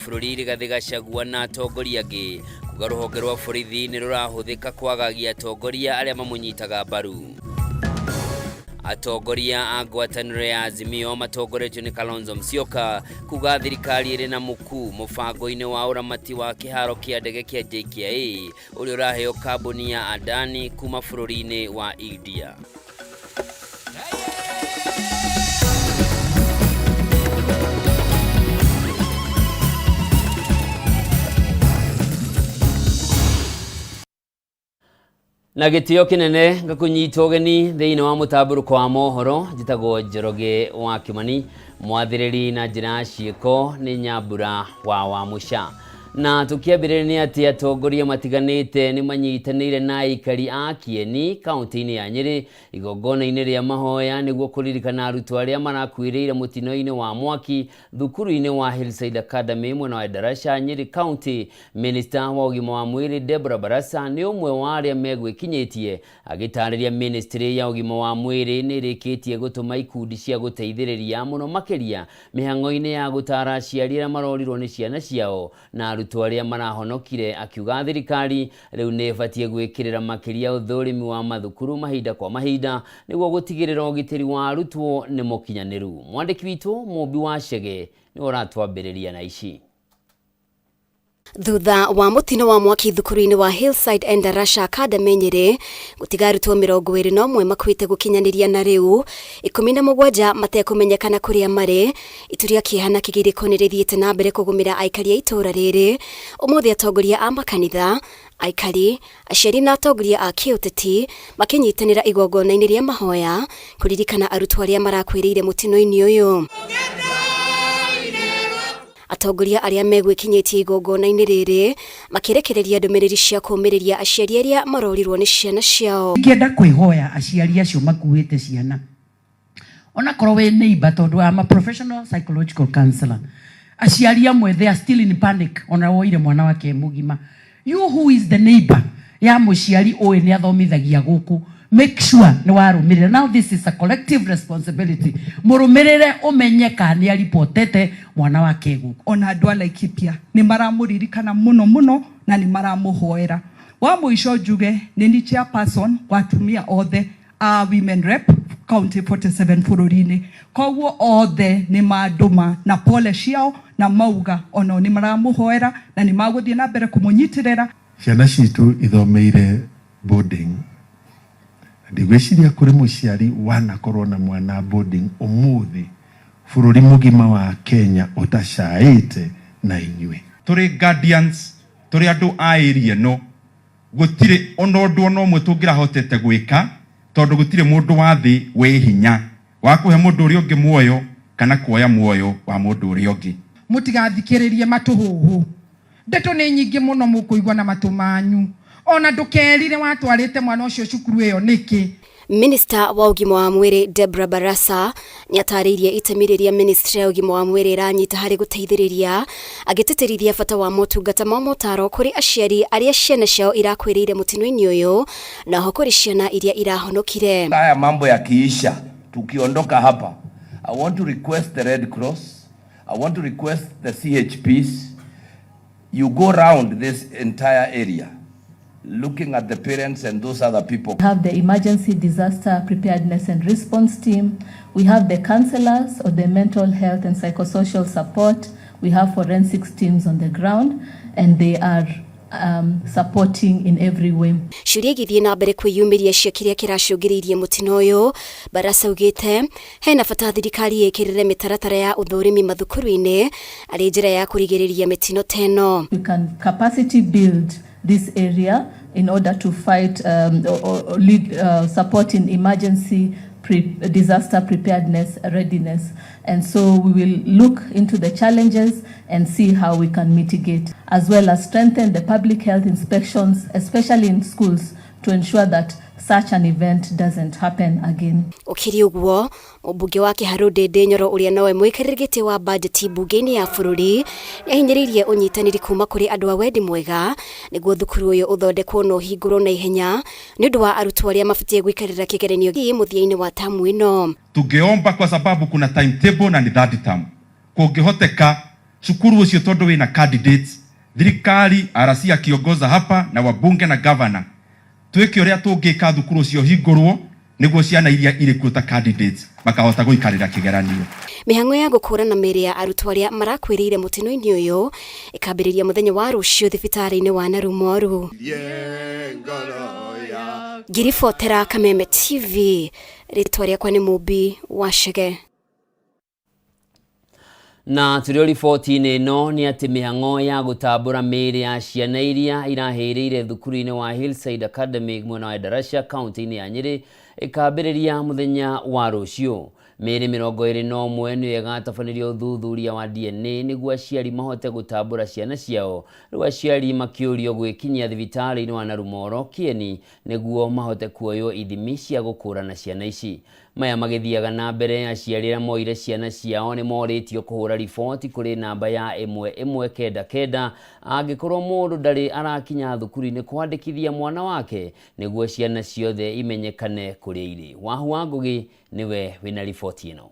Bururi Rigathi Gachagua na atongoria angi kuga ruhonge rwa borithi ni rurahuthika kwagagia atongoria aria mamunyitaga mbaru. Atongoria a ngwataniro ya Azimio matongoretio ni Kalonzo Musyoka kuga thirikari iri na muku mubango-ini wa uramati wa kiharo kia ndege kia JKIA uri uraheo kambuni ya Adani kuma bururi-ini wa India. Na gitio kinene ngakunyita ugeni thiini wa mutaburuko wa mohoro jitagwo Njoroge wa Kimani mwathiriri na njira ciiko ni Nyambura wa Musha. Na tukiambirira ni ati atongoria matiganite ni manyitanire na aikari a Kieni kaunti-ini ya Nyeri igongona-ini ria mahoya niguo kuririkana arutwo aria marakuirire mutino-ini wa mwaki thukuru-ini wa Hillside Academy mwena wa Endarasha Nyeri County. Minister wa ugima wa mwiri Deborah Barasa ni umwe wa aria megwikinyitie agitariria ministry ya ugima wa mwiri ni rikitie gutuma ikundi cia guteithiriria muno makiria mihango-ini ya gutara aciari aria marorirwo ni ciana ciao na arutwo aria marahonokire, akiuga thirikari riu ni ibatie gwikirira makiria uthurimi wa mathukuru mahinda kwa mahinda niguo gutigirira ugitiri wa arutwo ni mukinyaniru. Mwandiki witu Mubi wa Chege ni uratwambiriria na ici. Thutha wa mutino wa mwaki thukuru-ini wa Hillside Endarasha Academy Nyeri gutiga arutwo 21 makuite gukinyaniria na riu 17 matekumenyekana kuria mari. Ituria kihana kigiriko ni rithiite na mbere kugumira aikari a itura riri. Umuthi atongoria a makanitha, aikari, aciari na atongoria a kiuteti makinyitanira igongona-ini ria mahoya kuririkana arutwo aria marakwirire mutino-ini uyu. Atongoria aria megwikinyitie igongona-ini riri makirekereria ndumiriri cia kumiriria aciari aria marorirwo ni ciana ciao. Ngienda kwihoya aciari acio makuite ciana ona korwo we neighbor tondu ama professional psychological counselor. Aciari amwe they are still in panic ona woire mwana wake mugima. You who is the neighbor ya muciari oe ni athomithagia guku, make sure ni warumirira. Now this is a collective responsibility. Murumirire umenyeka ni aripotete mwana wake guku. Ona andu a Laikipia ni maramuririkana muno na ni maramuhoera. Wa muico njuge ni chairperson wa atumia othe a women rep county 47 bururi-ini. Koguo othe ni maduma na pole ciao na mauga ono ni maramuhoera na ni maguthie na mbere kumunyitirira. Ciana citu ithomeire boarding. Ndigwiciria kuri muciari wanakorwo na mwana boarding umuthi bururi mugima wa Kenya utashaite na inywe. Turi guardians, turi andu a area no gutire ono ndu ono mwe tungira hotete gwika tondu gutire mundu wa thi we hinya wa kuhe mundu uri ungi muoyo kana kuoya muoyo wa mundu uri ungi. Mutigathikiririe matuhuhu ndeto ni nyingi muno mukuigwa na matu manyu ona ndukerire watwarite mwana ucio cukuru iyo niki. Minister wa ugima wa mwiri Deborah Barasa ni ataririe itemiriria ministry ya ugima wa mwiri iranyita hari guteithiriria agiteterithia bata wa motungata ma motaro kuri aciari aria ciana ciao irakwirire mutino-ini uyu na hokuri ciana iria irahonokire. Haya mambo yakiisha tukiondoka hapa, I want to request the Red Cross, I want to request the CHPs, you go around this entire area looking at the parents and those other people. We have the emergency disaster preparedness and response team. We have the counselors or the mental health and psychosocial support. We have forensics teams on the ground and they are supporting in every way. Ciuria githie na mbere kwiyumiria cia kiria kiracungiririe mutino uyu. Barasa ugite hena bata thirikari ikirire mitaratara ya uthurimi mathukuru-ini ari njira ya kurigiriria mitino teno. We can capacity build this area in order to fight or lead support in emergency disaster preparedness readiness, and so we will look into the challenges and see how we can mitigate, as well as strengthen the public health inspections, especially in schools, to ensure that such an event doesn't happen again. Ukiri uguo Mũmbunge wa Kiharu Ndindi Nyoro uria nawe mwikaririgiti wa budget bunge-ini ya bururi niahinyiririe unyitaniri kuma kuri andu a wendi mwega niguo thukuru uyu uthondekwo no hingurwo na ihenya ni undu wa arutwo aria mabatie gwikarira kigeranio gi muthia-ini wa tamu ino. Tungeomba kwa sababu kuna timetable na ni third term. Kungihoteka cukuru ucio tondu wina candidates thirikari RC akiongoza hapa na wabunge na governor tweke uria tungika thukuru ucio hingurwo niguo ciana iria iri kuo ta candidates makahota guikarira kigeranio. Mihango ya gukũrana mĩĩrĩ ya arutwo arĩa marakwĩrĩire mũtino-inĩ ũyũ ĩkambĩrĩria mũthenya wa rũciũ thibitarĩ-inĩ wa Narumoru. Ngiribotera Kameme TV, rĩtwa rĩakwa nĩ Mũmbi wa Chege. Na turio riboti-inĩ ĩno nĩ atĩ mĩhango ya gũtambũra mĩĩrĩ ya ciana iria irahĩrĩire thukuru-inĩ wa Hillside Academy mwena wa Endarasha kaunti-inĩ ya Nyeri ĩkambĩrĩria mũthenya wa rũciũ. Mĩĩrĩ 21 nĩyo ĩgatabanĩrio ũthuthuria wa DNA nĩguo aciari mahote gũtambũra ciana ciao, rĩu aciari makĩũrio gwĩkinyia thibitarĩ-inĩ wa Narumoro Kieni nĩguo mahote kuoywo ithimi cia gũkũrana ciana ici. Maya magĩthiaga na mbere, aciari arĩa moire ciana ciao nĩ morĩtio kũhũra riboti kũrĩ namba ya 1199 angĩkorwo mũndũ ndarĩ arakinya thukuru-inĩ kwandĩkithia mwana wake nĩguo ciana ciothe imenyekane kũrĩa irĩ. Wahua Ngugi niwe wina riboti ĩno.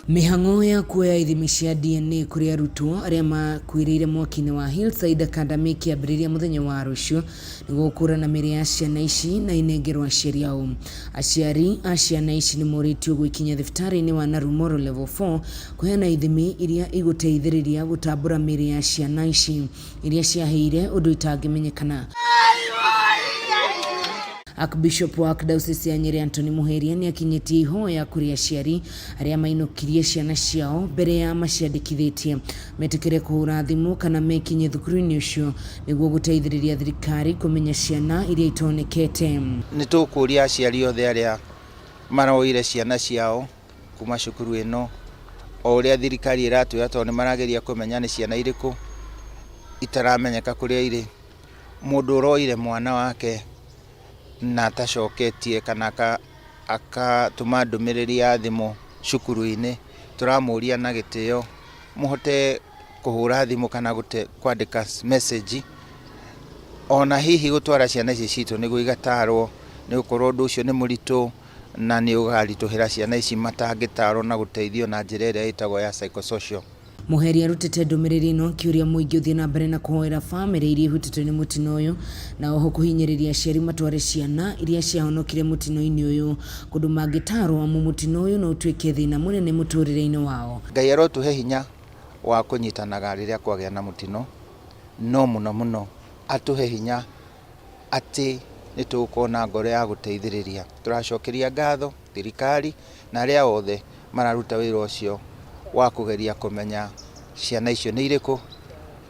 Mihango ya kuoya ithimi cia DNA kuri arutwo arĩa makuĩrĩire mwaki-inĩ wa Hillside Academy kĩambĩrĩria mũthenya wa rũciũ nĩguo gũkũrana mĩĩrĩ ya ciana ici na inengerwo aciari ao. Aciari a ciana ici nĩ morĩtio gwĩkinya thibitarĩ-inĩ wa Narumoro level 4 kũheana ithimi iria igũteithĩrĩria gũtambũra mĩĩrĩ ya ciana ici iria ciahĩire ũndũ itangĩmenyekana. Archbishop wa Diocese ya Nyeri Anthony Muheria nĩ akinyĩtie ihoya kũrĩ aciari arĩa mainũkirie ciana ciao mbere ya maciandĩkithĩtie metĩkĩre kũhũra thimũ kana mekinye thukuru-inĩ ũcio nĩguo gũteithĩrĩria thirikari kũmenya ciana iria itonekete. Nĩ tũkũria aciari othe arĩa maroire ciana ciao kuma cukuru ĩno o ũrĩa thirikari ĩratwĩra tondũ nĩ marageria kũmenya nĩ ciana irĩkũ itaramenyeka kũrĩa irĩ. Mũndũ ũroire mwana wake na atacoketie kana akatũma ndũmĩrĩri ya thimũ cukuru-inĩ, tũramũria na gĩtĩo mũhote kũhũra thimũ kana kwandĩka message ona hihi gũtwara ciana ici citũ nĩguo igatarwo, nĩ gũkorwo ũndũ ũcio nĩ mũritũ na nĩ ũgaritũhĩra ciana ici matangĩtarwo na gũteithio na njĩra ĩrĩa ĩtagwo ya psychosocial. Muheria arutĩte ndũmĩrĩri ĩno akĩũria mũingĩ ũthiĩ na mbere na kũhoera bamĩrĩ iria ihutĩtwo nĩ mũtino ũyũ na oho kũhinyĩrĩria aciari matware ciana iria ciahonokire mũtino-inĩ ũyũ kũndũ mangĩtarwo amu mũtino ũyũ no ũtuĩke thĩna mũnene mũtũrĩre-inĩ wao. Ngai arotũhe hinya wa kũnyitanaga rĩrĩa kwagĩa na mũtino, no mũno mũno atũhe hinya atĩ nĩ tũgũkorwo na ngoro ya gũteithĩrĩria. Tũracokeria ngatho thirikari na arĩa othe mararuta wĩra ũcio wa kũgeria kũmenya ciana icio nĩ irĩkũ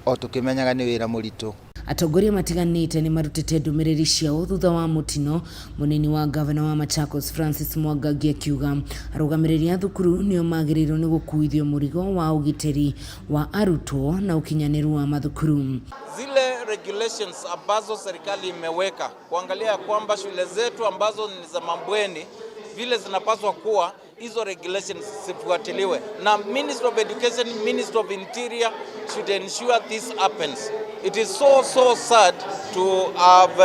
o tũkĩmenyaga nĩ wĩra mũritũ. Atongoria matiganĩte nĩ marutĩte ndũmĩrĩri ciao thutha wa mũtino. Mũnini wa gavana wa Machakos Francis Mwangangi akiuga arũgamĩrĩri a thukuru nĩo magĩrĩirwo nĩ gũkuithio mũrigo wa ũgitĩri wa arutwo na ukinyanĩru wa mathukuru. Zile regulations ambazo serikali imeweka kuangalia kwamba shule zetu ambazo ni za mabweni vile zinapaswa kuwa, hizo regulations zifuatiliwe. Na Ministry of Education, Ministry of Interior should ensure this happens. It is so sad to have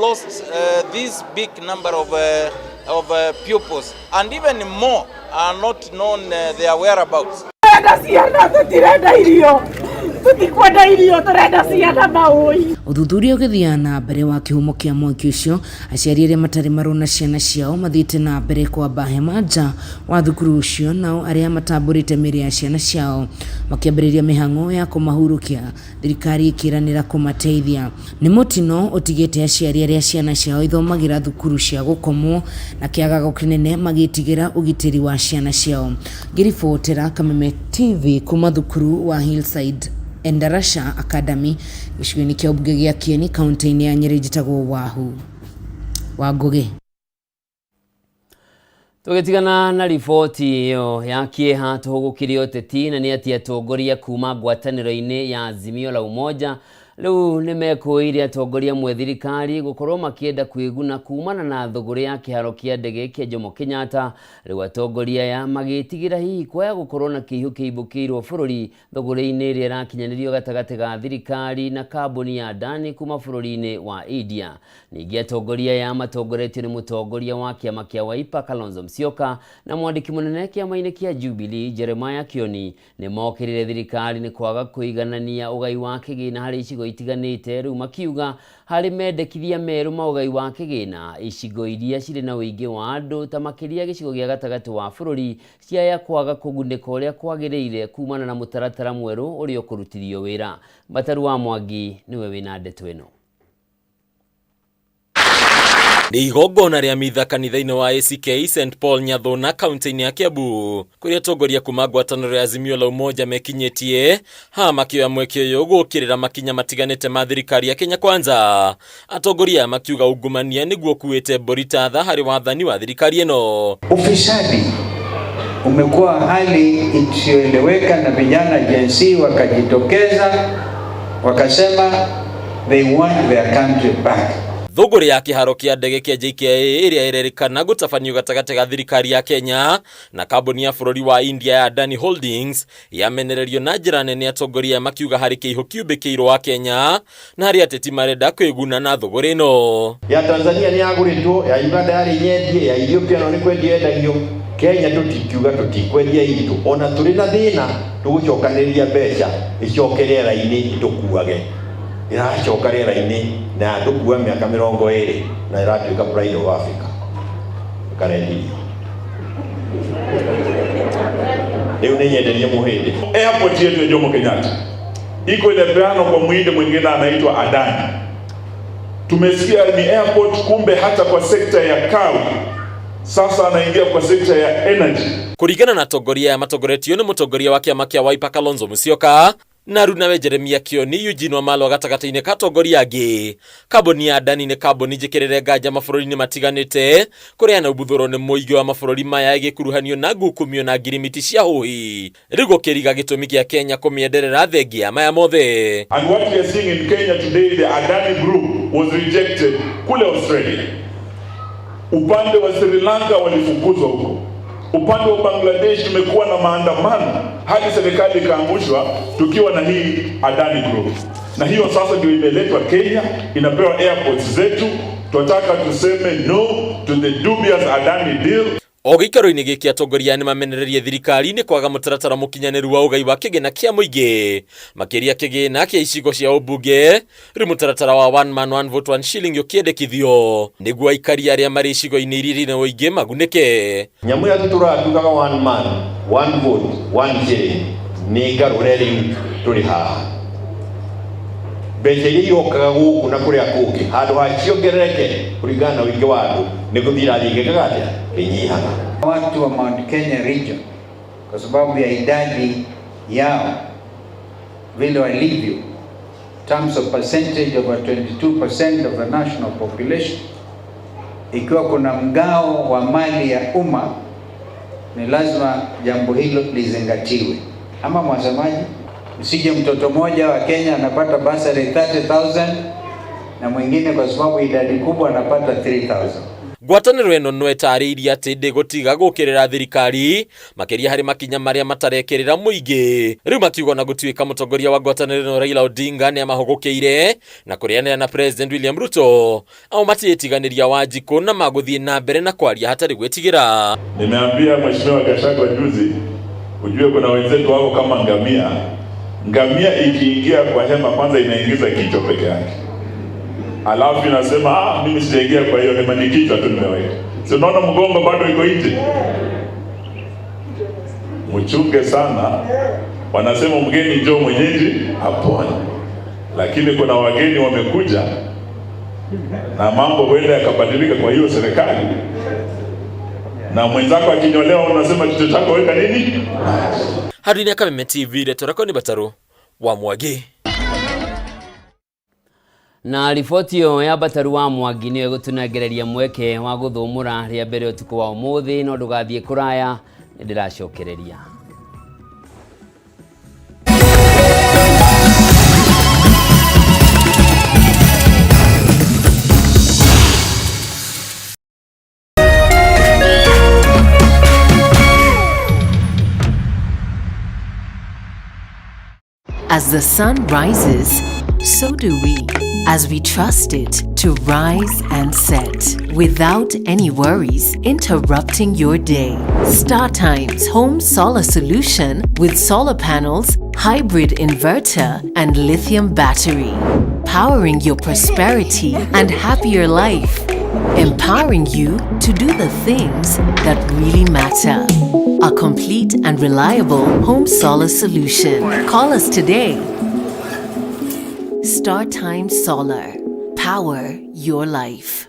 lost this big number of pupils, and even more are not known their whereabouts. Ũthuthuria ũgĩthiĩ na mbere wa kĩhumo kĩa mwaki ũcio, aciari arĩa matarĩ marona ciana ciao mathiĩte na mbere kwamba hema nja wa thukuru ũcio, nao arĩa matambũrĩte mĩĩrĩ ya ciana ciao makĩambĩrĩria mĩhang'o ya kũmahurũkia, thirikari ĩkĩranĩra kũmateithia. Nĩ mũtino ũtigĩte aciari arĩa ciana ciao ithomagĩra thukuru cia gũkomwo na kĩagago kĩnene magĩtigĩra ũgitĩri wa ciana ciao. Ngiribotera Kameme TV kuma thukuru wa Hillside Endarasha Academy gĩcigo-inĩ kĩa ũmbunge gĩa Kieni kaunti-inĩ ya Nyeri njĩtagwo wa Ngugi. Tũgĩtigana na riboti ĩyo ya kĩeha tũhũgũkĩre ũteti na nĩ atĩ atongoria kuma ngwatanĩro-inĩ ya Azimio la Umoja riu nimekuire atongoria mwe thirikari gukorwo makienda kwiguna kumana na thogore ya kiharo kia ndege kia Jomo Kenyatta. Riu atongoria ya magitigira hihi kwaya gukorwo na kiihu kiimbukirwo bururi thogore-ini iria irakinyanirio gatagati ga thirikari na kambuni ya Adani kuma bururi-ini wa India. Ningi atongoria ya matongoretio ni mutongoria wa kiama kia Wiper Kalonzo Musyoka na mwandiki munene kiama-ini kia Jubilee Jeremiah Kioni ni mokirire thirikari ni kwaga kuiganania ugai wa kigina hari icigo itiganite. Riu makiuga hari mendekithia meru maugai wa kigina icigo iria ciri na uingi wa andu ta makiria gicigo gia gatagati wa bururi ciaya kwaga kuguneka uria kwagiriire kumana na mutaratara mweru uria ukurutirio wira. Bataru wa Mwangi niwe wina ndeto ino. Ni igongona ria mitha kanitha-ini wa ACK St Paul Nyathuna kaunti-ini ya Kiambu kuria atongoria kuma ngwataniro ya Azimio la Umoja mekinyetie ha makioya mweke uyu gukirira makinya matiganite ma thirikari ya Kenya Kwanza. Atongoria makiuga ungumania niguo kuite mboritadha hari wathani wa thirikari ino. Ufisadi umekuwa hali isiyoeleweka na vijana Gen Z wakajitokeza wakasema they want their country back. Thogore ya kiharo kia ndege kia JKIA iria irerikana gutafanio gatagati ga thirikari ya Kenya na kambuni ya bururi wa India ya Adani Holdings yamenererio na njira nene atongoria makiuga hari kiiho kiumbikirwo wa Kenya na hari ateti marenda kwiguna na thogore ino. Ya Tanzania ni yaguritwo, ya Uganda yari nyendie, ya Ethiopia no ni kwendia endagio. Kenya tutikiuga tutikwendia itu, ona turi na thina tugucokaniria mbeca icokerera-ini tukuage. Iracoka rĩera-inĩ na ndukua miaka 20 na iratuika pride of Africa karendirio leo nenyenderia muhindi. Airport yetu ya Jomo Kenyatta iko ile peano kwa mwinde mwingine anaitwa Adani. Tumesikia ni airport, kumbe hata kwa sekta ya kawi sasa anaingia kwa sekta ya energy. Kurigana na atongoria ya matongoretio ni mutongoria wa kiama kia Wiper Kalonzo Musyoka na runawe Jeremiah Kioni Eugene Wamalwa gatagati-ini katongoria angi. Kambuni ya Adani ni kambuni njikirire nganja mabũrũri-inĩ matiganite kureana ubuthuro ni muigi wa mabũrũri maya igikuruhanio na ngukumio na ngirimiti cia huhi. Riu gukiriga gitumi gia Kenya kumienderera thengia maya mothe. And what we are seeing in Kenya today, the Adani group was rejected kule Australia. Upande wa Sri Lanka walifukuzwa huko. Upande wa Bangladesh tumekuwa na maandamano hadi serikali ikaangushwa tukiwa na hii Adani Group. Na hiyo sasa ndio imeletwa Kenya, inapewa airports zetu. Tunataka tuseme no to the dubious Adani deal. Ogikaro-ini giki atongoria ni mamenererie thirikari ni kwaga mutaratara mukinyaniru wa ugai wa kigina kia muingi makiria kigina kia icigo cia ubunge. Riu mutaratara wa one man one vote one shilling ukiendekithio niguo aikari aria mari icigo-ini iria na uingi magunike. Nyamu ya turatugaga one man one vote one shilling ni garure riu turi haha. Mbeca iria irokaga guku na kuria kungi handu haciongerereke kuringana na wingi wa andu ni guthira thingikaga atia inyihaga. Watu wa Mount Kenya region kwa sababu ya idadi yao vile walivyo, terms of percentage over 22% of the national population, ikiwa kuna mgao wa mali ya umma ni lazima jambo hilo lizingatiwe. Ama mwasemaji, usije mtoto mmoja wa Kenya anapata basari 30,000 na mwingine kwa sababu idadi kubwa anapata 3,000. Ngwataniro ino no etariria ati ndigutiga gukirira thirikari makiria hari makinya maria matarekirira muingi. Riu makiuga na gutuika mutongoria wa ngwataniro ino Raila Odinga ni amahogokeire na kurianira na President William Ruto au matietiganiria Wanjiku na maguthie na mbere na kwaria hatari gwetigira. Nimeambia Mheshimiwa Gachagua juzi, ujue kuna wenzetu wako kama ngamia. Ngamia ikiingia kwa hema kwanza inaingiza kichwa peke yake. Alafu inasema mimi sijaingia kwa hiyo hema, ni kichwa tu nimeweka. Si unaona mgongo bado iko nje. Mchunge sana. Wanasema mgeni njoo mwenyeji apone. Lakini kuna wageni wamekuja na mambo huenda yakabadilika kwa hiyo serikali. Na mwenzako akinyolewa unasema tutataka weka nini? Hadini Kameme TV letorako ni Bataru wa Mwangi. Na riboti yo ya Bataru wa Mwangi niwe gutunagereria mweke wa guthumura ria mbere utuku wa umuthi no ndugathie kuraya ndiracokereria. As the sun rises, so do we, as we trust it to rise and set without any worries interrupting your day. StarTimes Home Solar Solution with solar panels, hybrid inverter, and lithium battery. Powering your prosperity and happier life. Empowering you to do the things that really matter. A complete and reliable home solar solution. Call us today. StarTimes Solar. Power your life.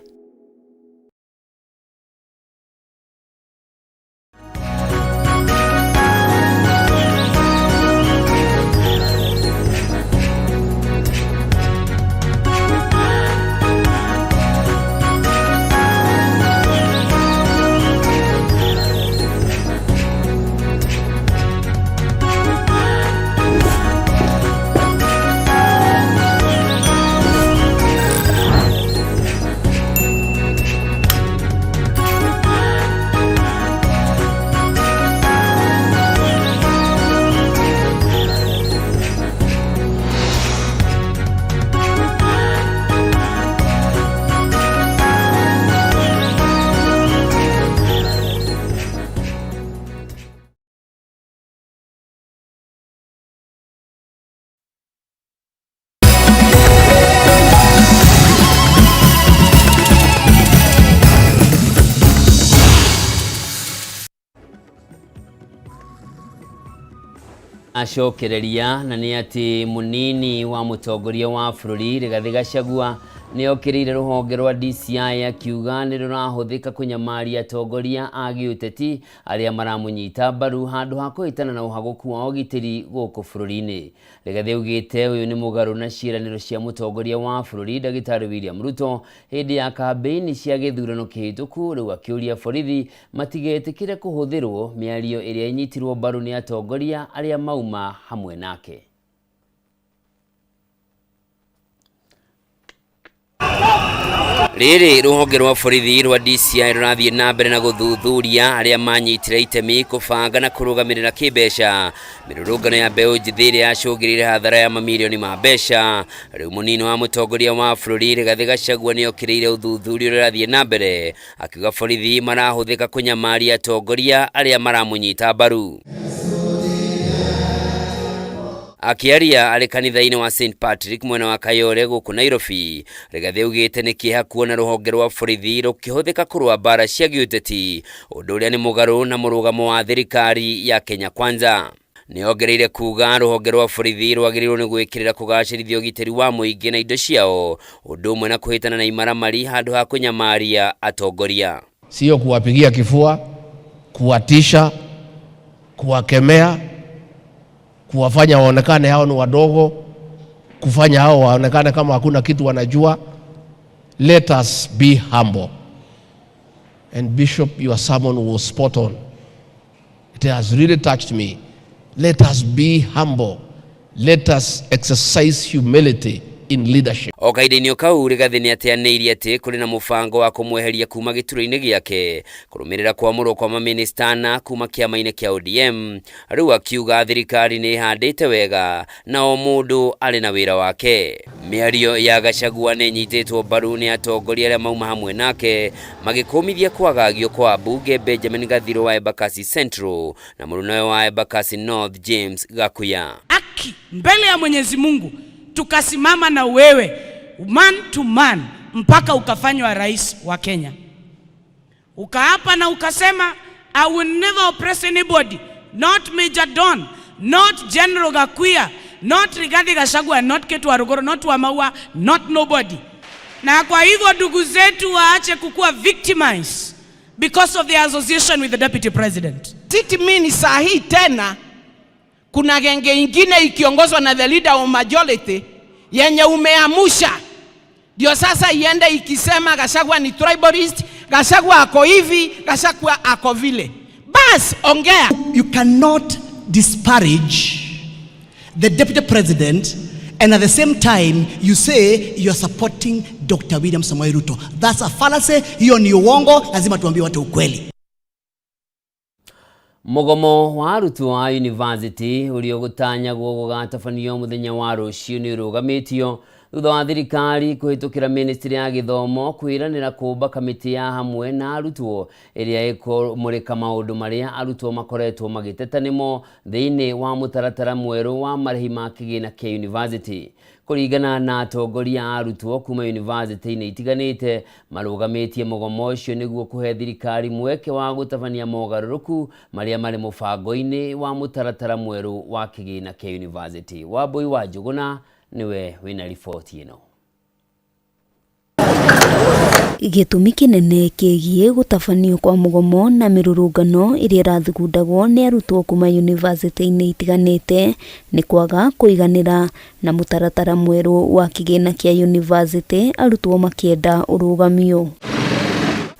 Acokereria na ni ati munini wa mutongoria wa bururi Rigathi Gachagua ni okirire ruhonge rwa DCI akiuga ni rurahuthika kunyamaria atongoria agi uteti aria maramunyita mbaru handu ha kuhitana na uhaguku wa ugitiri guku bururi-ini. Rigathi ugite uyu ni mugaru na ciiraniro cia mutongoria wa bururi Dagitari William Ruto hindi ya kampeini cia githurano kihituku, riu akiuria borithi matigetikire kuhuthirwo miario iria inyitirwo mbaru ni atongoria aria mauma hamwe nake. Riri ruhonge rwa borithi rwa DCI rurathie na mbere na guthuthuria aria manyitire itemi kubanga na kurugamirira kibeca mirurungano ya mbeu njithi iria yacungirire hathara ya mamilioni ma mbeca. Riu munini wa mutongoria wa bururi Rigathi Gachagua ni okiriire uthuthuria rurathie na mbere akiuga borithi marahuthika kunyamaria atongoria aria maramunyita mbaru. Akiaria ari kanitha-ini wa St Patrick mwena wa Kayole guku Nairobi, Rigathi ugite ni kiha kuona ruhonge rwa borithi rukihuthika kurua bara cia giuteti, undu uria ni mugaru na murugamo wa thirikari ya Kenya Kwanza. Ni ongereire kuga ruhonge rwa borithi rwagirirwo ni gwikirira kugacirithia ugiteri wa muingi na indo ciao, undu umwe na kuhitana na imaramari handu ha kunyamaria atongoria. Sio kuwapigia kifua, kuwatisha, kuwakemea, kuwafanya waonekane hao ni wadogo, kufanya hao waonekane kama hakuna kitu wanajua. Let us be humble. And Bishop, your sermon was spot on. It has really touched me. Let us be humble. Let us exercise humility in leadership. Okaide-ini kau Rigathi ni ateanirie ati kuri na mubango wa kumweheria kuma gituro-ini giake kurumirira kwamurwo kwa maminista na kuma kiama-ini kia ODM. Riu akiuga thirikari ni ihandite wega na o mundu ari na wira wake. Miario ya Gachagua ni nyititwo mbaru ni atongoria aria mauma hamwe nake magikumithia kwagagio kwa bunge Benjamin Gathiro wa Embakasi Central na murunawe wa Embakasi North James Gakuya. Aki mbele ya Mwenyezi Mungu tukasimama na wewe man to man mpaka ukafanywa rais wa Kenya. Ukaapa na ukasema I will never oppress anybody, not Major Don, not General Gakuya, not Rigathi Gachagua, not Ketu Waruguru, not Wamaua, not nobody. Na kwa hivyo ndugu zetu waache kukua victimized because of their association with the deputy president. Siti mini sahi tena kuna genge ingine ikiongozwa na the leader of majority yenye umeamusha. Ndio sasa iende ikisema Gachagua ni tribalist, Gachagua ako hivi, Gachagua ako vile. Bas ongea. You cannot disparage the deputy president and at the same time you say you are supporting Dr. William Samoei Ruto. That's a fallacy. Hiyo ni uongo, lazima tuambie watu ukweli. Mugomo wa arutwo wa university uri ogutanyagwo gugatabanio muthenya wa rucio ni rugamitio thutha wa thirikari kuhitukira ministry ya githomo kwiranira kumba kamiti ya hamwe na arutwo iria ikumurika maundu maria arutwo makoretwo magiteta nimo thiini wa mutaratara mweru wa marĩhi ma kĩgĩna kĩa university. Kuringana na atongoria arutwo kuma university ni itiganite marugamitie mugomo ucio niguo kuhe thirikari mweke wa gutabania mogaruruku maria mari mubango-ini wa mutaratara mweru wa kĩgĩna kĩa university. Wambui wa Njuguna niwe wina riboti ino. Gĩtũmi kĩnene kĩgiĩ gũtabanio kwa mugomo na mĩrũrũngano ĩrĩa ĩrathugundagwo nĩ arutwo kuma university-inĩ itiganĩte nĩ kwaga kũiganĩra na mũtaratara mwerũ wa kĩgĩna kĩa university, arutwo makĩenda ũrũgamio.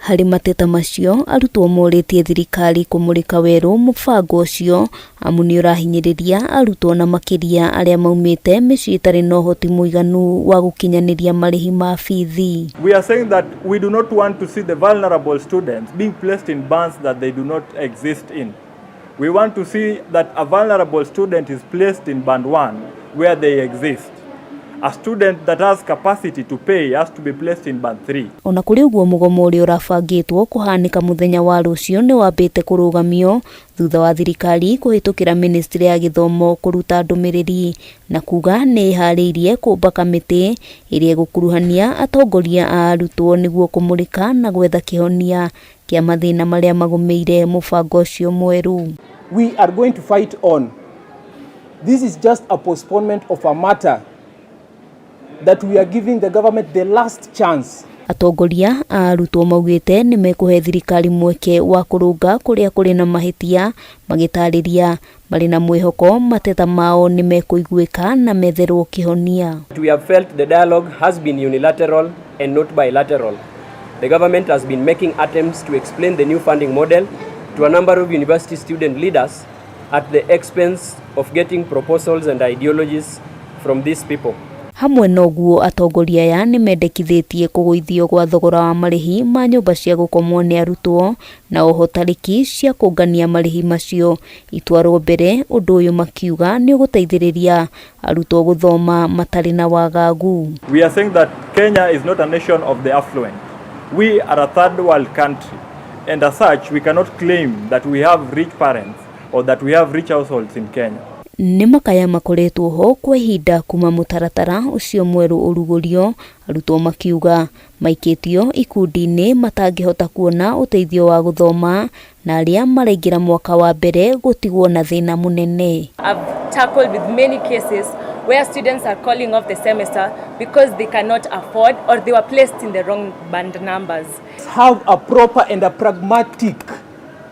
Harĩ mateta macio, arutwo morĩtie thirikari kũmũrĩka werũ mũbango ũcio amu nĩ ũrahinyĩrĩria arutwo na makĩria arĩa maumĩte mĩciĩ ĩtarĩ na ũhoti mũiganu wa gũkinyanĩria marĩhi ma bithi. We are saying that we do not want to see the vulnerable students being placed in bands that they do not exist in. We want to see that a vulnerable student is placed in band 1 where they exist. A student that has capacity to pay has to be placed in band 3. Ona kũrĩ ũguo mugomo ũrĩa ũrabangĩtwo kũhanĩka mũthenya wa rũcio nĩ wambĩte kũrũgamio thutha wa thirikari kũhĩtũkĩra ministry ya gĩthomo kũruta ndũmĩrĩri na kuga nĩ ĩharĩirie kũmba kamĩtĩ ĩrĩa ĩgũkuruhania atongoria a arutwo nĩguo kũmũrĩka na gwetha kĩhonia kĩa mathĩna marĩa magũmĩire mũbango ũcio mwerũ. We are going to fight on. This is just a postponement of a matter that we are giving the government the last chance. Atongoria a arutwo maugĩte nĩ mekũhe thirikari mweke wa kũrũnga kũrĩa kũrĩ na mahĩtia, magĩtarĩria marĩ na mwĩhoko mateta mao nĩ mekũiguĩka na metherwo kĩhonia. We have felt the dialogue has been unilateral and not bilateral. The government has been making attempts to explain the new funding model to a number of university student leaders at the expense of getting proposals and ideologies from these people. Hamwe noguo atongoria aya nĩ mendekithĩtie kũgũithio gwa thogora wa marĩhi ma nyũmba cia gũkomwo nĩ arutwo na oho tarĩki cia kũngania marĩhi macio itwarwo mbere, ũndũ ũyũ makiuga nĩ ũgũteithĩrĩria arutwo gũthoma matarĩ na wagagu. We are saying that Kenya is not a nation of the affluent. We are a third world country, and as such we cannot claim that we have rich parents or that we have rich households in Kenya. Nĩ makaya makoretwo ho kwa ihinda kuma mũtaratara ũcio mwerũ ũrugũrio, arutwo makiuga maikĩtio ikundi-inĩ matangĩhota kuona ũteithio wa gũthoma na arĩa maraingĩra mwaka wa mbere gũtigwo na thĩna mũnene. I've tackled with many cases where students are calling off the semester because they cannot afford or they were placed in the wrong band numbers. Have a proper and a pragmatic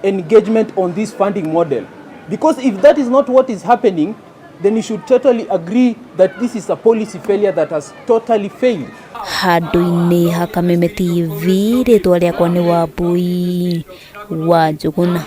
engagement on this funding model. Because if that is not what is happening, then you should totally agree that this is a policy failure that has totally failed. Handũ-inĩ ha Kameme TV, rĩtwa rĩakwa nĩ Wambui wa Njuguna.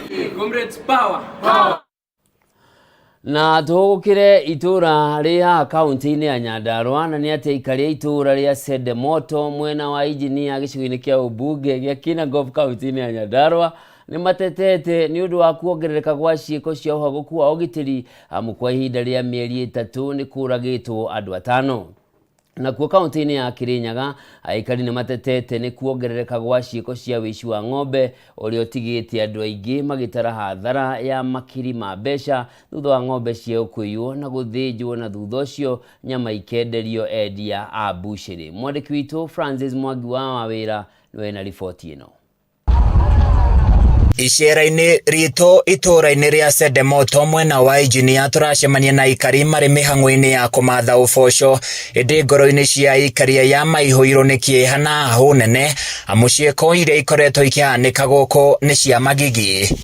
Na tũgũkĩre itũra rĩa kaunti-inĩ ya Nyandarua na nĩ atĩ aikari a itũra rĩa Sedemoto mwena wa injinia gĩcigo-inĩ kĩa ũmbunge gĩa Kinangop kaunti-inĩ ya Nyandarua nĩ matetete nĩ ũndũ wa kuongerereka gwa ciĩko cia ũhagũku wa ũgitĩri amu kwa ihinda rĩa mĩeri 3 nĩ kũragĩtwo andũ 5. Na kuo kaunti-inĩ ya Kirinyaga aikari nĩ matetete nĩ kuongerereka gwa ciĩko cia wĩici wa ng'ombe ũrĩa ũtigĩtie andũ aingĩ magĩtara hathara ya makiri ma mbeca thutha wa ng'ombe ciao kũiywo na gũthĩnjwo na thutha ũcio nyama ikenderio endia a mbucĩrĩ. Mwandĩki witũ Francis Mwangi wa Wawĩra nĩwe na riboti ĩno. Icera-inĩ ritũ itũra-inĩ rĩa Sedemoto mwena wa injinia tũracemania na aikari marĩ mĩhang'o-inĩ ya kũmatha ũboco, ĩndĩ ngoro-inĩ cia aikari aya maihũirwo nĩ kĩeha na hahũ nene amu ciĩko iria ikoretwo ikĩhanĩka gũkũ nĩ cia magigi.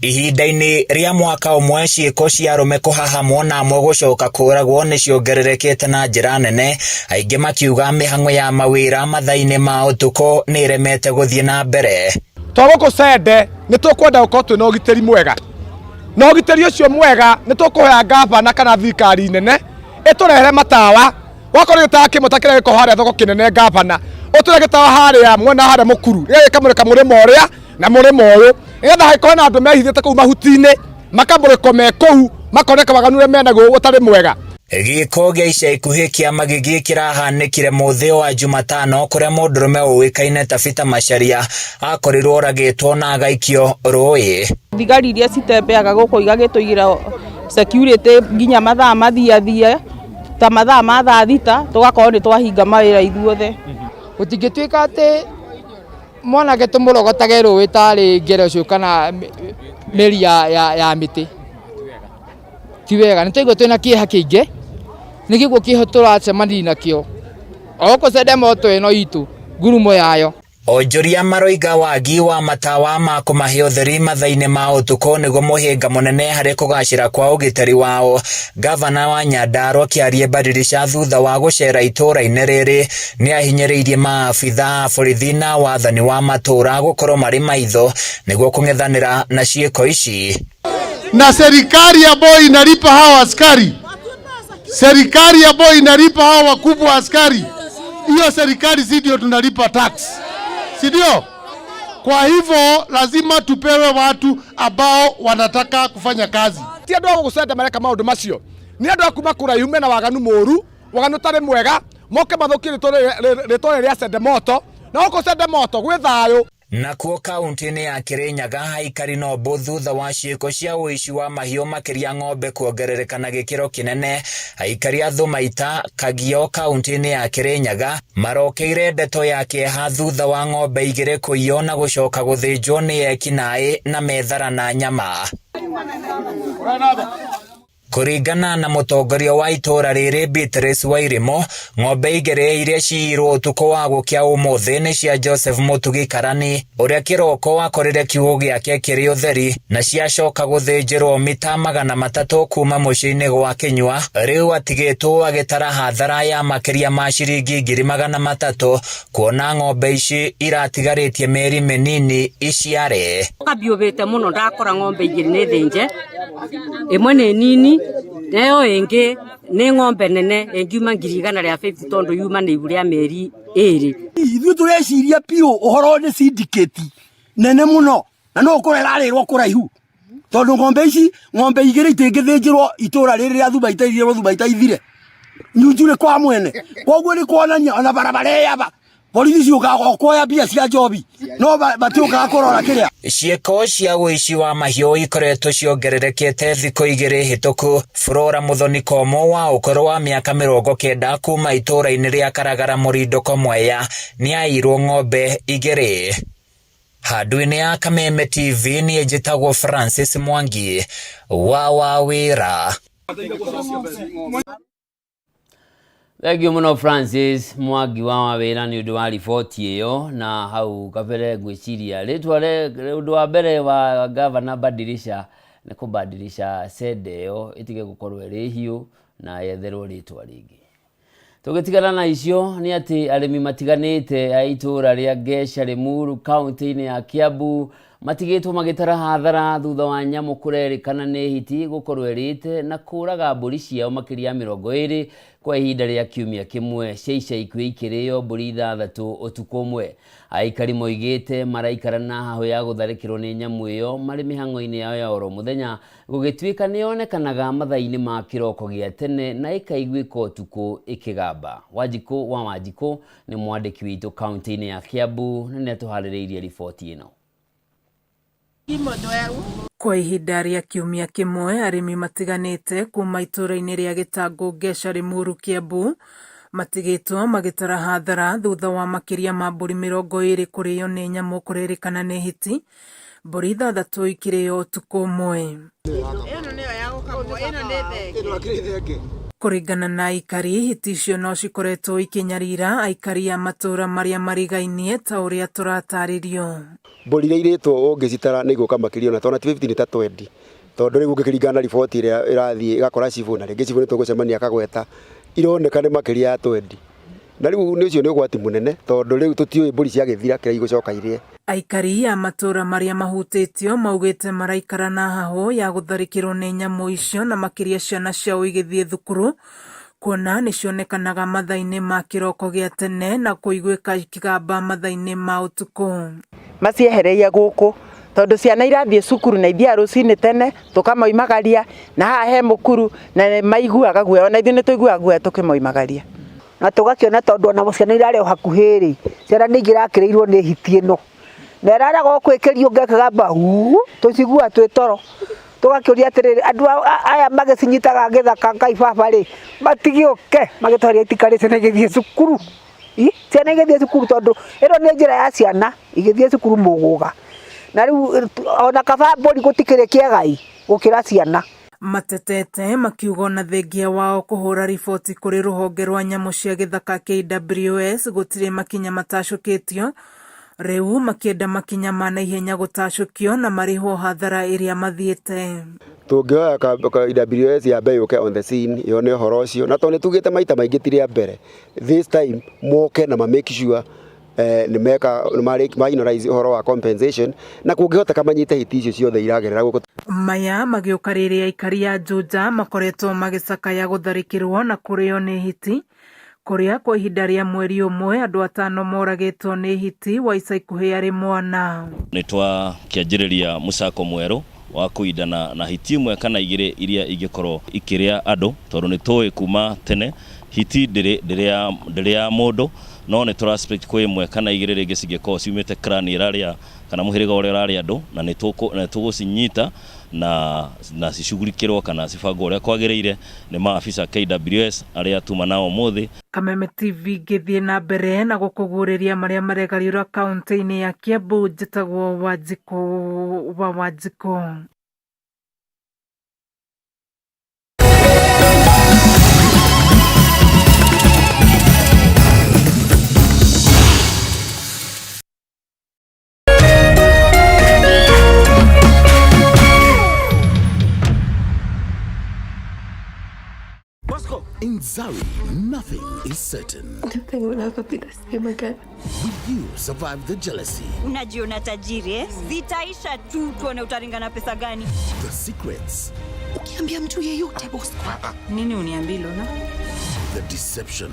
Ihinda-inĩ rĩa mwaka ũmwe ciĩko cia arũme kũhahamwo na amwe gũcoka kũragwo nĩ ciongererekete na njĩra nene, aingĩ makiuga mĩhang'o ya mawĩra mathaa-inĩ ma ũtukũ nĩ ĩremete gũthiĩ na mbere. Tũgũkũ Sende nĩ tũkwenda gũkorwo twĩna ũgitĩri mwega, na ũgitĩri ũcio mwega nĩ tũkũhoya ngavana kana thirikari nene ĩtũrehere matawa. Wakorwo gĩtawa kĩmwe ta kĩrĩa gĩkorwo harĩa thoko kĩnene ngavana, ũtũre gĩtawa harĩa mwena harĩa mũkuru gĩkamũrĩka mũrĩmo ũrĩa na murimo uyu etha haikona andu mehithite kuu mahutine makamuriko me kuu makoneka waganure menaguo utari mwega. Giko gia ica ikuhi kiama gigi kirahanikire muthi wa Jumatano kuria mundurume uwikaine ta Peter Macharia akorirwo oragitwo na agaikio rui. Thigari iria citembeaga guku igagituigira security nginya mathaa mathiathie ta mathaa ma thaa thita tugakorwo ni twahinga mawira ithuothe. Gutingituika ati mwanake tumurogotage rũĩ tarĩ ngereco kana mĩri ya mĩtĩ ti wega nĩ tũigua twĩna kĩeha kĩingĩ nĩ gĩkuo kĩho tũracemania nakĩo oko cende moto ĩno itũ ngurumo yayo. Onjoria maroiga wagi wa matawa ma kumahe utheri mathaine ma utuko niguo muhinga munene hari kugacira kwa ugitari wao. Gavana wa Nyandarua Kiarie Badirisha thutha wa gucera itura-ini riri ni ahinyiriirie maabitha borithi na wathani wa matura gukorwo mari maitho niguo kung'ethanira na ciiko ici. Na serikali ambayo inalipa hawa askari, serikali ambayo inalipa hawa wakubwa askari, hiyo serikali si ndio tunalipa tax, si ndio? Kwa hivyo lazima tupewe watu ambao wanataka kufanya kazi. Ti andu agusenda mareka maundu macio ni andu akuma kuraihu mena waganu moru waganu tari mwega moke mathukie ritore ria sende moto na oko sende moto gwi thayo. Nakuo kaunti-ini ya Kirinyaga aikari no bo thutha wa ciiko cia uici wa mahiũ makiria ng'ombe kuongerereka na gĩkĩro kinene. Aikari a Thumaita Kagio kaunti-ini ya Kirinyaga marokeire ndeto ya kĩeha thutha wa ng'ombe igĩrĩ kũiywo na gũcoka gũthĩnjwo nĩ ekinaĩ na methara na nyama. Kuringana na mutongoria wa itura riri Beatrice Wairimo, ng'ombe igĩrĩ iria ciirwo utuko wa gukia umuthi ni cia Joseph Mutugi Karani uria kiroko akorire kiugo giake kiri utheri na ciacoka gũthĩnjĩrwo mita 300 kuma muciĩ-inĩ gwa Kinyua. Riu atigĩtwo agĩtara hathara ya makiria ma ciringi 300 kuona ng'ombe ici iratigarĩtie mĩeri mĩnini iciare. Kabiũbĩte mũno ndakora ng'ombe igĩrĩ nĩ thĩnje, ĩmwe nĩ nini nayo ĩngĩ nĩ ng'ombe nene ĩngiuma 150 tondu yuma nĩ ibu rĩa mĩeri 2. Ithuĩ tũreciria piũ ũhoro nĩ syndicate nene mũno na no kũrerarĩrwo kũraihu tondu ng'ombe ici ng'ombe igĩrĩ itingĩthĩnjĩrwo itũra rĩrĩ rĩa Thumaita irĩrwo Thumaita ithire nyunjure kwa mwene koguo nĩ kuonania ona barabara yaba borithi ciũkaga kuoya mbia cia njobi no batiũkaga kũrora kĩrĩa. Ciĩko cia ũici wa mahiũ ikoretwo ciongererekete thikũ igĩrĩ hĩtũku. Flora Muthoni Komo wa ũkũrũ wa mĩaka 90 kuma itũra-inĩ rĩa Karagara Mũrindũko Mwea nĩ airwo ng'ombe igĩrĩ. Handũ-inĩ ya Kameme TV niĩ njĩtagwo Francis Mwangi wa wĩra. Thengio mũno Francis Mwangi wa wĩra nĩ ũndũ wa riboti ĩyo. Na hau kabere ngwĩciria rĩtwa ũndũ wa mbere wa Gavana Badirisha nĩ kũbadilisha sede ĩyo ĩtige gũkorwo ĩrĩ hiũ na yetherwo rĩtwa rĩngĩ. Tũgĩtigana na icio nĩ atĩ arĩmi matiganĩte a itũra rĩa Gesha Limuru kaunti-inĩ ya Kiambu matigĩtwo magĩtara hathara thutha wa nyamũ kũrerĩkana nĩ hiti gũkorwo ĩrĩte na kũraga mbũri ciao makĩria 20 kwa ihinda rĩa kiumia kĩmwe. Cia ica ikuhĩ ikĩrĩo mbũri 6 ũtukũ ũmwe. Aikari moigĩte maraikara na hahũ ya gũtharĩkĩrwo nĩ nyamũ ĩyo marĩ mĩhang'o-inĩ yao ya oro mũthenya, gũgĩtuĩka nĩ yonekanaga mathaa-inĩ ma kĩroko gĩa tene na ĩkaiguĩka ũtukũ ĩkĩgamba. Wanjikũ wa Wanjikũ nĩ mwandĩki witũ kaunti-inĩ ya Kiambu na nĩ atũharĩrĩirie riboti ĩno. Kwa ihinda rĩa kiumia kĩmwe arĩmi matiganĩte kuma itũra-inĩ rĩa Gĩtango Gesha Limuru Kiambu matigĩtwo magĩtara hathara thutha wa makĩria ma mbũri 20 kũrĩo nĩ nyamũ kũrerĩkana nĩ hiti, mbũri 6 ikĩrĩo ũtukũ ũmwe. Kũringana na aikari, hiti icio no cikoretwo ikinyarira aikari a matũra marĩa marigainie ta ũrĩa tũratarĩrio. Mbũri iria irĩtwo ũngĩcitara nĩ igũka makĩria na tona 50 nĩ ta 20 tondũ rĩu ũngĩkĩringana na riboti ĩrĩa ĩrathiĩ ĩgakora cibu na rĩngĩ cibu nĩ tũgũcemania akagweta ironeka nĩ makĩria ya 20 na rĩu nĩ ũcio nĩ ũgwati mũnene tondũ rĩu tũtiũĩ mbũri ciagĩthira kĩrĩa igũcoka irĩe. Aikari a matũra marĩa mahutĩtio maugĩte maraikara na hahũ ya gũtharĩkĩrwo nĩ nyamũ icio na makĩria ciana ciao igĩthiĩ thukuru kuona nĩ cionekanaga mathaa-inĩ ma kĩroko gĩa tene na kũiguĩka ikĩgamba mathaa-inĩ ma ũtukũ. Maciehereire gũkũ tondu ciana irathiĩ cukuru na ithiĩ rũcinĩ tene tukamoimagaria na haha he mukuru na maiguaga guoya na ithuĩ nĩ tũiguaga guoya tukimoimagaria na tugakiona tondu ona ciana irarĩ o hakuhĩ ciana nĩ ingĩrakĩrĩirwo nĩ hiti ĩno na ĩraragwo kwĩkĩrio ngekagamba tũcigua twĩ toro tugakĩũria atĩrĩrĩ andũ aya magĩcinyitaga gĩthaka Ngai baba matigĩũke magĩtwarĩre itikari ciana igĩthiĩ cukuru ciana igĩthiĩ cukuru tondu ĩno nĩ njĩra ya ciana igĩthiĩ cukuru mũgũga na rĩu ona kaba mbũri gũtikĩrĩ kĩegai gũkĩra ciana. Matetete makiuga na thengia wao kũhũra riboti kũrĩ rũhonge rwa nyamũ cia gĩthaka KWS gũtirĩ makinya matacũkĩtio, rĩu makĩenda makinya ma naihenya gũtacũkio na marĩhwo hathara ĩrĩa mathiĩte. Tũngĩoya KWS yambe yũke on the scene yone ũhoro ũcio na tondũ tugĩte maita maingĩ tirĩa mbere this time moke na make sure nĩ marĩinorize ũhoro wa compensation na kũngĩhoteka manyite hiti icio ciothe iragerera gũkũ. Maya magĩũka rĩrĩa aikari a Juja makoretwo magĩcakaya gũtharĩkĩrwo na kũrĩo nĩ hiti, kũrĩa kwa ihinda rĩa mweri ũmwe andũ 5 moragĩtwo nĩ hiti wa ica ikuhĩ arĩ mwana. Nĩ twakĩanjĩrĩria mũcako mwerũ wa kũindana na hiti imwe kana igĩrĩ iria ingĩkorwo ikĩrĩa andũ tondũ nĩ tũĩ kuma tene hiti ndĩrĩ ya mũndũ no nĩ tũraspect kwĩ imwe kana igĩrĩ rĩngĩ cingĩkorwo ciumĩte clan ĩrarĩa kana mũhĩrĩga ũrĩa ũrarĩa andũ na nĩ tũgũcinyita na cicugurikĩrwo kana cibangwo ũrĩa kwagĩrĩire nĩ maafisa KWS arĩa tuma nao mũthĩ. Kameme TV ngĩthiĩ na mbere na gũkũguũrĩria marĩa maregariũra kaunti-inĩ ya Kiambu. Njĩtagwo Wanjikũ. In Zari, nothing is certain. I don't think we'll ever be the same again. Will you survive the jealousy? Unajiona tajiri eh? Zitaisha tu tuone utaringa na pesa gani. The secrets. Ukiambia mtu yeyote boss. Nini uniambia Lola? The deception.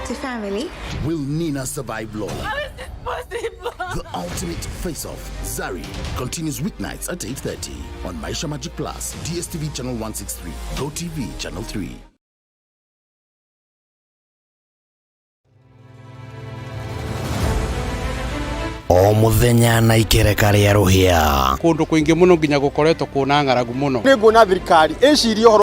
The family. Will Nina survive Lola? How is this possible? The ultimate face-off. Zari continues weeknights at 8:30 on Maisha Magic Plus, DSTV channel 163, GoTV channel 3. O muthenya na ikereka rĩa rũhĩa kundu kuingi muno nginya gukoretwo kuna ng'aragu muno nĩ nguona thirikari ĩcirie